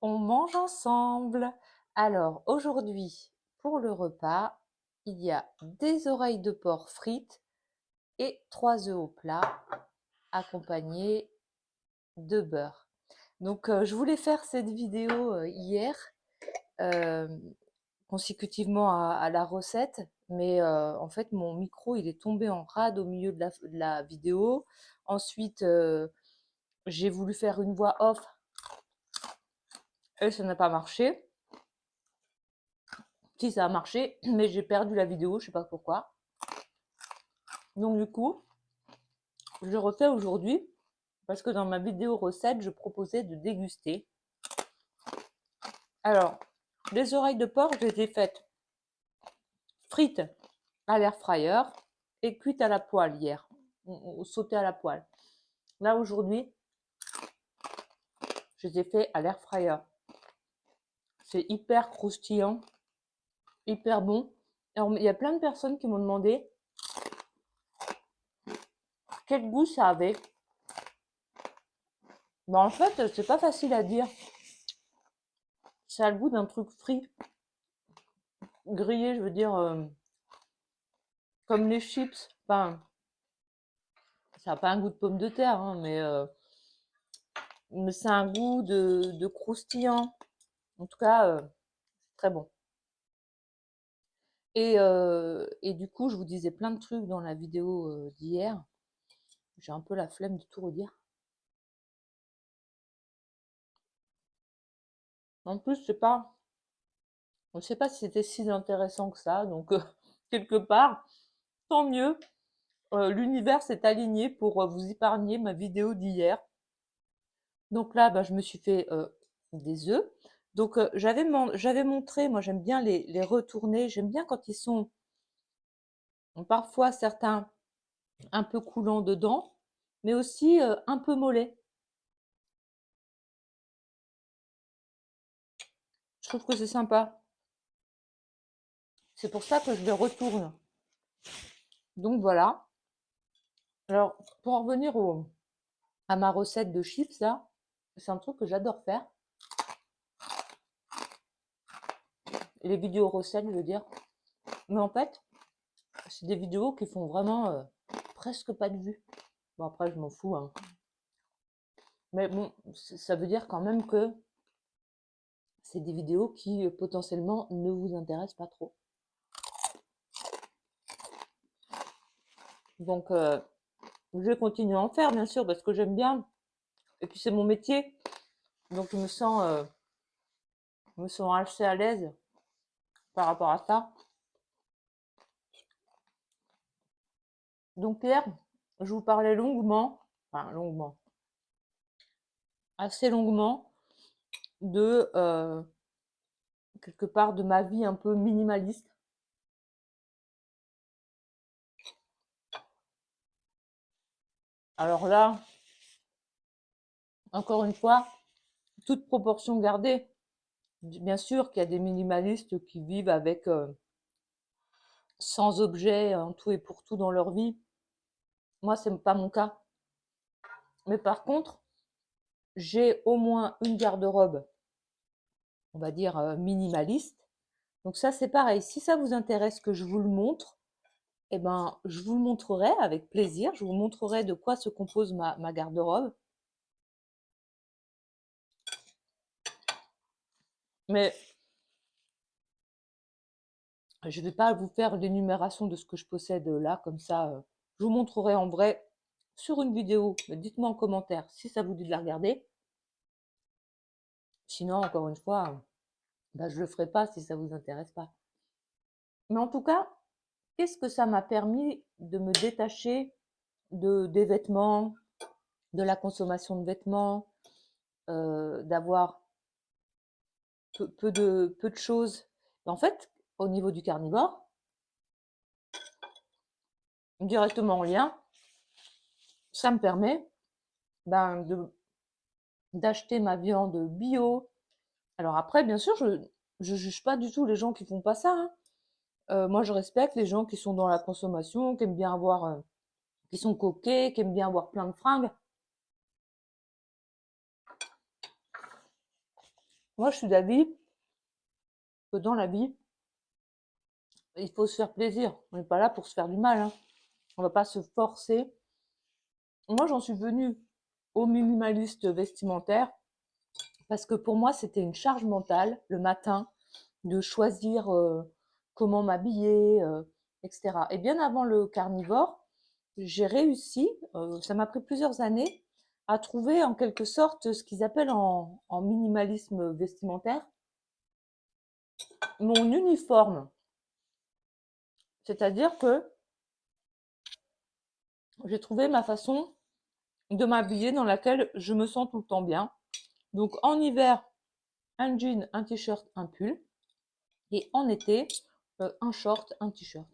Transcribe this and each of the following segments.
On mange ensemble. Alors aujourd'hui, pour le repas, il y a des oreilles de porc frites et 3 œufs au plat accompagnés de beurre. Donc je voulais faire cette vidéo hier euh, consécutivement à la recette, mais en fait mon micro il est tombé en rade au milieu de la vidéo. Ensuite, j'ai voulu faire une voix off et ça n'a pas marché. Si, ça a marché, mais j'ai perdu la vidéo, je sais pas pourquoi. Donc du coup, je refais aujourd'hui parce que dans ma vidéo recette, je proposais de déguster. Alors, les oreilles de porc, je les ai faites frites à l'air fryer et cuites à la poêle hier, sautées à la poêle. Là aujourd'hui, je les ai fait à l'air fryer. C'est hyper croustillant, hyper bon. Alors, il y a plein de personnes qui m'ont demandé quel goût ça avait. Ben, en fait, c'est pas facile à dire. Ça a le goût d'un truc frit, grillé, je veux dire, comme les chips. Enfin, ça n'a pas un goût de pomme de terre, hein, mais c'est un goût de croustillant. En tout cas, très bon. Et du coup, je vous disais plein de trucs dans la vidéo d'hier. J'ai un peu la flemme de tout redire. En plus, on ne sait pas si c'était si intéressant que ça. Donc, quelque part, tant mieux. L'univers s'est aligné pour vous épargner ma vidéo d'hier. Donc là, bah, je me suis fait des œufs. Donc j'avais montré, moi j'aime bien les retourner, j'aime bien quand ils sont parfois certains un peu coulants dedans, mais aussi un peu mollets. Je trouve que c'est sympa. C'est pour ça que je les retourne. Donc voilà. Alors pour en revenir à ma recette de chips là, c'est un truc que j'adore faire. Les vidéos recettes, je veux dire. Mais en fait, c'est des vidéos qui font vraiment presque pas de vues. Bon après, je m'en fous, hein. Mais bon, ça veut dire quand même que c'est des vidéos qui potentiellement ne vous intéressent pas trop. Donc, je vais continuer à en faire, bien sûr, parce que j'aime bien. Et puis, c'est mon métier. Donc, je me sens assez à l'aise par rapport à ça. Donc, Pierre, je vous parlais longuement, enfin, longuement, assez longuement, de quelque part de ma vie un peu minimaliste. Alors là, encore une fois, toute proportion gardée. Bien sûr qu'il y a des minimalistes qui vivent avec sans objet en tout et pour tout dans leur vie. Moi, c'est pas mon cas. Mais par contre, j'ai au moins une garde-robe, on va dire minimaliste. Donc ça, c'est pareil. Si ça vous intéresse que je vous le montre, eh ben, je vous le montrerai avec plaisir. Je vous montrerai de quoi se compose ma garde-robe. Mais je ne vais pas vous faire l'énumération de ce que je possède là, comme ça. Je vous montrerai en vrai sur une vidéo. Mais dites-moi en commentaire si ça vous dit de la regarder. Sinon, encore une fois, bah, je ne le ferai pas si ça ne vous intéresse pas. Mais en tout cas, qu'est-ce que ça m'a permis de me détacher des vêtements, de la consommation de vêtements, d'avoir peu de choses. En fait, au niveau du carnivore, directement en lien, ça me permet ben, d'acheter ma viande bio. Alors après, bien sûr, je juge pas du tout les gens qui font pas ça, hein. Moi, je respecte les gens qui sont dans la consommation, qui aiment bien avoir, qui sont coquets, qui aiment bien avoir plein de fringues. Moi, je suis d'avis que dans la vie, il faut se faire plaisir. On n'est pas là pour se faire du mal, hein. On va pas se forcer. Moi, j'en suis venue au minimaliste vestimentaire parce que pour moi, c'était une charge mentale le matin de choisir comment m'habiller, etc. Et bien avant le carnivore, j'ai réussi, ça m'a pris plusieurs années, à trouver en quelque sorte ce qu'ils appellent en minimalisme vestimentaire mon uniforme. C'est-à-dire que j'ai trouvé ma façon de m'habiller dans laquelle je me sens tout le temps bien. Donc en hiver, un jean, un t-shirt, un pull. Et en été, un short, un t-shirt.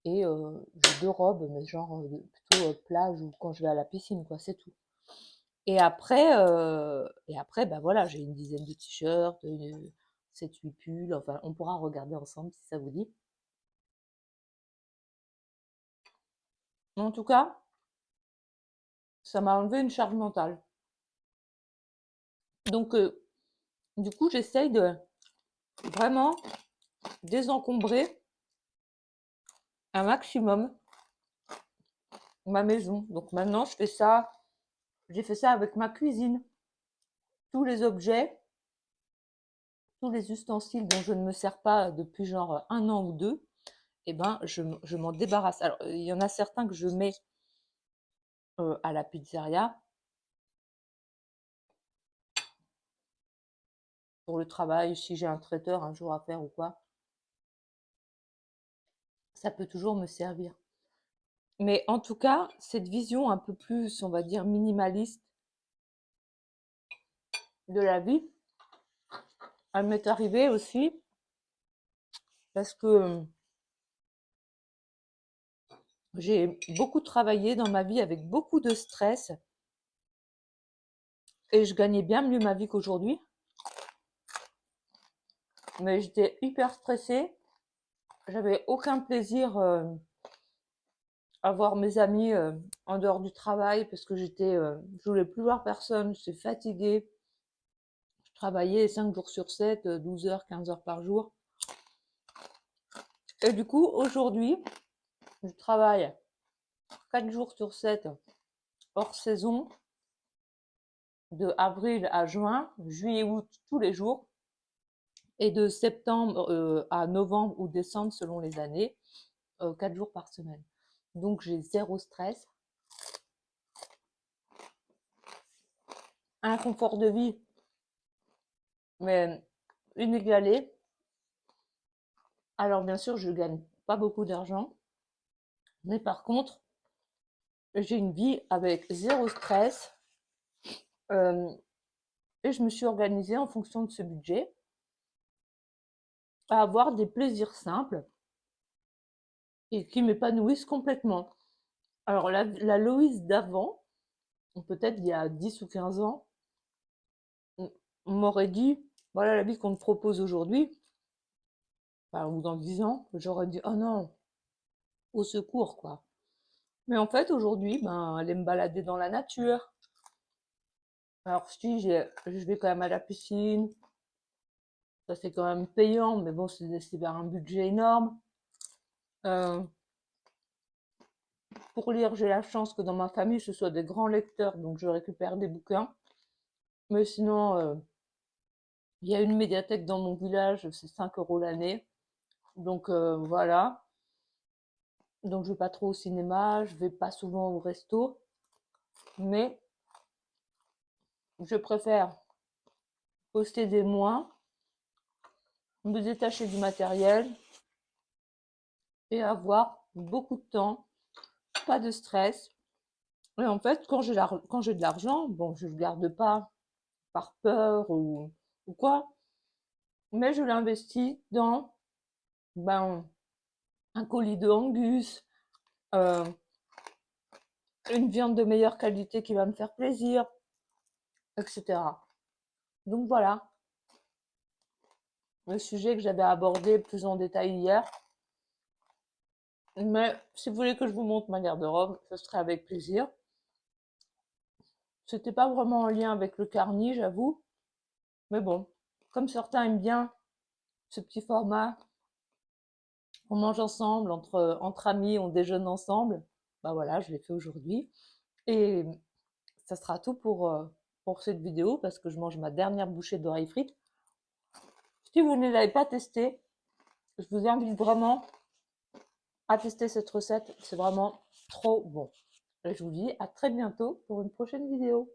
Et j'ai deux robes, mais genre plutôt plage ou quand je vais à la piscine, quoi, c'est tout. Et après, bah voilà, j'ai une dizaine de t-shirts, 7-8 pulls, enfin, on pourra regarder ensemble si ça vous dit. En tout cas, ça m'a enlevé une charge mentale. Donc, du coup, j'essaye de vraiment désencombrer un maximum ma maison. Donc maintenant, je fais ça, j'ai fait ça avec ma cuisine. Tous les objets, tous les ustensiles dont je ne me sers pas depuis genre un an ou deux, eh ben, je m'en débarrasse. Alors, il y en a certains que je mets à la pizzeria pour le travail, si j'ai un traiteur un jour à faire ou quoi, ça peut toujours me servir. Mais en tout cas, cette vision un peu plus, on va dire, minimaliste de la vie, elle m'est arrivée aussi parce que j'ai beaucoup travaillé dans ma vie avec beaucoup de stress et je gagnais bien mieux ma vie qu'aujourd'hui. Mais j'étais hyper stressée, j'avais aucun plaisir à voir mes amis en dehors du travail parce que je voulais plus voir personne, j'étais fatiguée. Je travaillais 5 jours sur 7, 12 heures, 15 heures par jour. Et du coup, aujourd'hui, je travaille 4 jours sur 7 hors saison, de avril à juin, juillet, août, tous les jours, et de septembre à novembre ou décembre, selon les années, 4 jours par semaine. Donc j'ai zéro stress, un confort de vie, mais inégalé. Alors bien sûr, je gagne pas beaucoup d'argent, mais par contre, j'ai une vie avec zéro stress. euh, et je me suis organisée en fonction de ce budget à avoir des plaisirs simples et qui m'épanouissent complètement. Alors la Loïse d'avant, peut-être il y a 10 ou 15 ans, on m'aurait dit, voilà la vie qu'on te propose aujourd'hui, enfin, ou dans 10 ans, j'aurais dit, oh non, au secours, quoi. Mais en fait, aujourd'hui, ben, aller me balader dans la nature. Alors, si je vais quand même à la piscine, ça c'est quand même payant, mais bon, c'est vers un budget énorme. Euh, pour lire, j'ai la chance que dans ma famille, ce soit des grands lecteurs, donc je récupère des bouquins. Mais sinon, il y a une médiathèque dans mon village, c'est 5 euros l'année. Donc voilà. Donc je vais pas trop au cinéma, je vais pas souvent au resto, mais je préfère posséder moins, me détacher du matériel et avoir beaucoup de temps, pas de stress. Et en fait, quand j'ai de l'argent, bon, je le garde pas par peur ou quoi, mais je l'investis dans ben, un colis de Angus, euh, une viande de meilleure qualité qui va me faire plaisir, etc. Donc voilà, le sujet que j'avais abordé plus en détail hier. Mais si vous voulez que je vous montre ma garde-robe, ce serait avec plaisir. C'était pas vraiment en lien avec le carni, j'avoue. Mais bon, comme certains aiment bien ce petit format, on mange ensemble, entre amis, on déjeune ensemble. Bah voilà, je l'ai fait aujourd'hui. Et ça sera tout pour cette vidéo parce que je mange ma dernière bouchée d'oreilles frites. Si vous ne l'avez pas testé, je vous invite vraiment à tester cette recette. C'est vraiment trop bon. Et je vous dis à très bientôt pour une prochaine vidéo.